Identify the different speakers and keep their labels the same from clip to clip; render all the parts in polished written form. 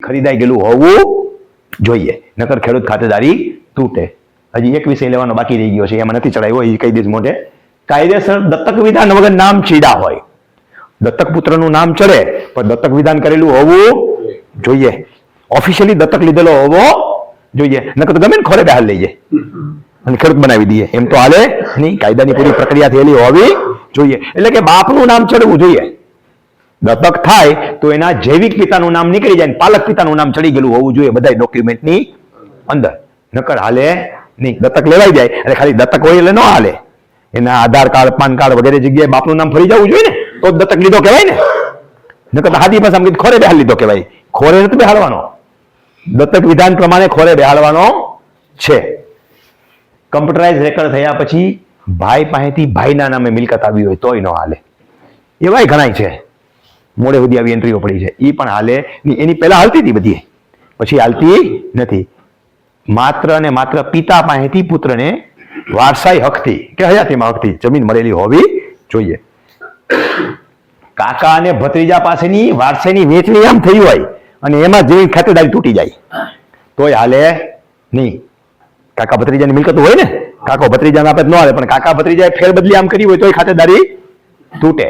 Speaker 1: ખરીદાઈ ગયેલું હોવું જોઈએ, નકર ખેડૂત ખાતેદારી તૂટે. હજી એક વિષય લેવાનો બાકી રહી ગયો છે, એમાં નથી ચડાવ્યો, એ કહી દઈશ મોઢે. કાયદેસર દત્તક વિધાન વગર નામ ચીડા હોય. દત્તક પુત્રનું નામ ચડે પણ દત્તક વિધાન કરેલું હોવું જોઈએ, ઓફિશિયલી દત્તક લીધેલો હોવો જોઈએ, નકર તો ગમે ને ખોરે બેહાલ લઈ જાય અને ખેડૂત બનાવી દઈએ, એમ તો હાલે નહીં. કાયદાની પૂરી પ્રક્રિયા થયેલી હોવી જોઈએ. એટલે કે બાપનું નામ ચડવું જોઈએ. દત્તક થાય તો એના જૈવિક પિતાનું નામ નીકળી જાય, પાલક પિતાનું નામ ચડી ગયેલું હોવું જોઈએ બધા ડોક્યુમેન્ટની અંદર, નકર હાલે નહીં. દત્તક લેવાઈ જાય અને ખાલી દત્તક હોય એટલે ન હાલે, એના આધાર કાર્ડ, પાન કાર્ડ વગેરે જગ્યાએ બાપનું નામ ફરી જવું જોઈએ ને, તો દત્તક લીધો કહેવાય ને. નકર હાથી ભાષામાં ખોરે બેહાડ લીધો કહેવાય. ખોરે નથી બેહાડવાનો, દત્તક વિધાન પ્રમાણે ખોરે બેહાડવાનો છે. કમ્પ્યુટરાઇઝ રેકર્ડ થયા પછી ભાઈ પાસેથી ભાઈના નામે મિલકત આવી હોય તોય ન હાલે. એવાય ઘણાય છે, મોડે સુધી આવી એન્ટ્રીઓ પડી છે, એ પણ હાલે. એની પહેલા હાલતી હતી બધી, પછી હાલતી નથી. માત્ર અને માત્ર પિતા પાસેથી પુત્રને વારસાઈ હકથી કે હયાતીમાં હકથી જમીન મળેલી હોવી જોઈએ. કાકા અને ભત્રીજા પાસેની વારસાઈની વેચણી આમ થઈ હોય અને એમાં જમીન ખાતેદારી તૂટી જાય તોય હાલે નહીં. કાકા ભત્રીજાની મિલકત હોય ને, કાકો ભત્રીજાને આપે ન હાલે, પણ કાકા ભત્રીજાએ ફેરબદલી આમ કરી હોય તોય ખાતેદારી તૂટે.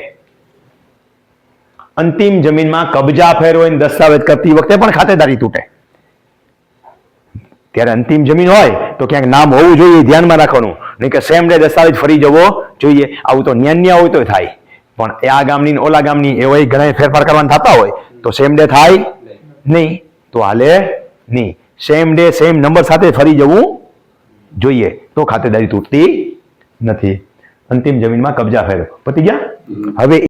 Speaker 1: અંતિમ જમીનમાં કબજા ફેર હોય ને દસ્તાવેજ કરતી વખતે પણ ખાતેદારી તૂટે. ત્યારે અંતિમ જમીન હોય તો ક્યાંક નામ હોવું જોઈએ, ધ્યાનમાં રાખવાનું, નહીં કે સેમ ડે દસ્તાવેજ ફરી જવો જોઈએ. આવું તો ન્યા હોય તો થાય, પણ એ આ ગામની ને ઓલા ગામની એવા ઘણા ફેરફાર કરવાના થતા હોય તો સેમ ડે થાય નહીં, તો હાલે નહીં. સેમ ડે સેમ નંબર સાથે ફરી જવું જોઈએ તો ખાતેદારી તૂટતી નથી. અંતિમ જમીનમાં કબજા ફેર પતી ગયા. હવે